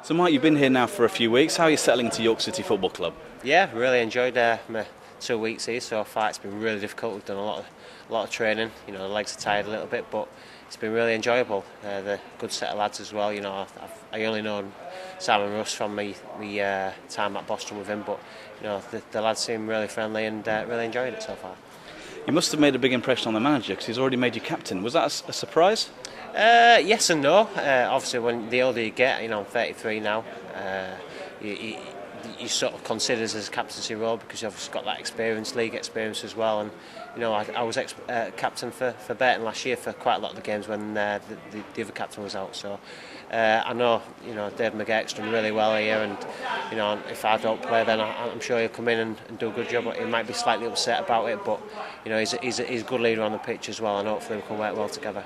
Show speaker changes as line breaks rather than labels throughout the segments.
So Mike, you've been here now for a few weeks. How are you settling into York City Football Club?
Yeah, really enjoyed my 2 weeks here so far. It's been really difficult. We've done a lot of training. The legs are tired a little bit, but it's been really enjoyable. The good set of lads as well. I only known Simon Russ from my time at Boston with him, but the lads seem really friendly and really enjoyed it so far.
You must have made a big impression on the manager because he's already made you captain. Was that a surprise?
Yes and no. Obviously, when the older you get, I'm 33 now. You sort of consider this as a captaincy role because you've obviously got that experience, league experience as well. And I was captain for Burton last year for quite a lot of the games when the other captain was out. So I know Dave McGeck's done really well here, and if I don't play, then I'm sure he'll come in and do a good job. He might be slightly upset about it, but he's a good leader on the pitch as well, and hopefully we can work well together.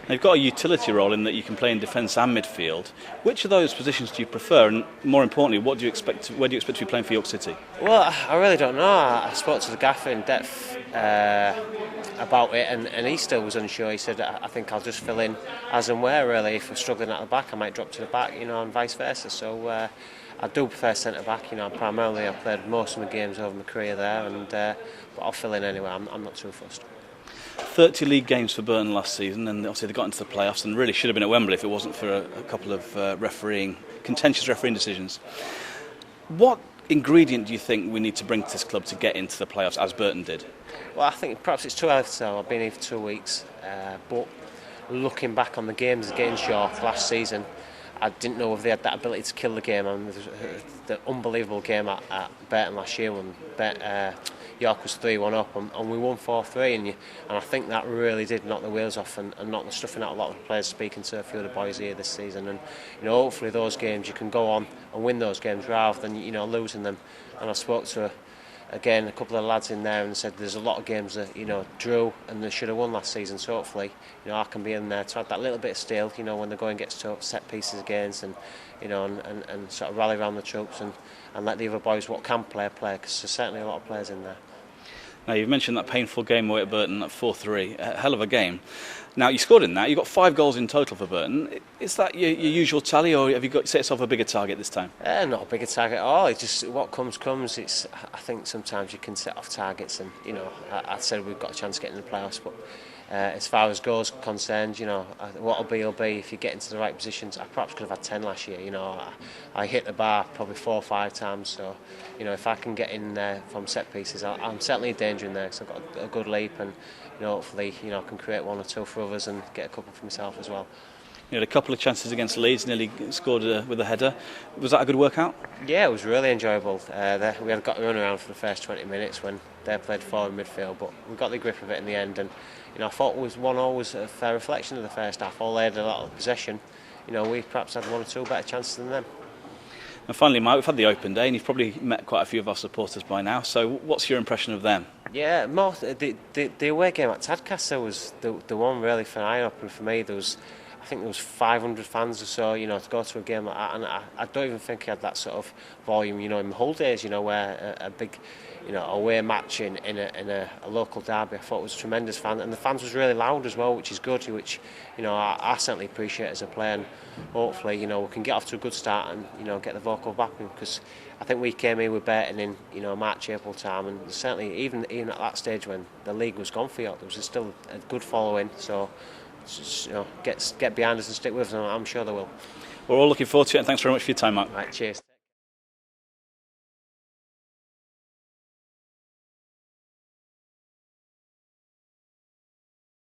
Now, you've got a utility role in that you can play in defence and midfield. Which of those positions do you prefer, and more importantly, where do you expect to be playing for York City?
Well, I really don't know. I spoke to the gaffer in depth about it, and he still was unsure. He said, I think I'll just fill in as and where, really. If we're struggling at the back, I might drop to the back, and vice versa. So I do prefer centre-back. Primarily I've played most of my games over my career there, but I'll fill in anyway. I'm not too fussed.
30 league games for Burton last season, and obviously they got into the playoffs and really should have been at Wembley if it wasn't for a couple of contentious refereeing decisions. What ingredient do you think we need to bring to this club to get into the playoffs as Burton did?
Well, I think perhaps it's too early to tell. I've been here for 2 weeks, but looking back on the games against York last season, I didn't know if they had that ability to kill the game. The unbelievable game at Burton last year when York was 3-1 up and we won 4-3, and I think that really did knock the wheels off and knock the stuffing out a lot of the players, speaking to a few of the boys here this season. And hopefully those games you can go on and win those games rather than losing them. And I spoke to a couple of lads in there and said there's a lot of games that drew and they should have won last season. So hopefully I can be in there to add that little bit of steel when the going gets tough, set pieces against and sort of rally around the troops and let the other boys what can play because there's certainly a lot of players in there.
Now, you've mentioned that painful game away at Burton, that 4-3, a hell of a game. Now, you scored in that, you got 5 goals in total for Burton. Is that your usual tally, or have you set yourself a bigger target this time?
Not a bigger target at all. It's just what comes. I think sometimes you can set off targets, and I said we've got a chance of getting in the playoffs, but as far as goals are concerned, what'll be will be. If you get into the right positions, I perhaps could have had 10 last year. I hit the bar probably 4 or 5 times. So, if I can get in there from set pieces, I'm certainly in danger in there because I've got a good leap, and hopefully, I can create 1 or 2 for others and get a couple for myself as well.
You had a couple of chances against Leeds, nearly scored with a header. Was that a good workout?
Yeah, it was really enjoyable. We had got a run around for the first 20 minutes when they played forward midfield, but we got the grip of it in the end. And I thought it was 1-0 was a fair reflection of the first half. All they had a lot of possession. We perhaps had 1 or 2 better chances than them.
And finally, Mike, we've had the open day, and you've probably met quite a few of our supporters by now. So, what's your impression of them?
Yeah, the away game at Tadcaster was the one really for an eye-opener for me. I think there was 500 fans or so, to go to a game like that, and I don't even think I had that sort of volume, in my whole days, where a big, away match in a local derby. I thought it was tremendous fan, and the fans was really loud as well, which is good, which, I certainly appreciate as a player, and hopefully, we can get off to a good start and, get the vocal backing, because I think we came here with Burton in, March, April time, and certainly even at that stage when the league was gone for York, there was still a good following, so just, get behind us and stick with us, and I'm sure they will.
We're all looking forward to it, and thanks very much for your time, Mark.
Right, cheers.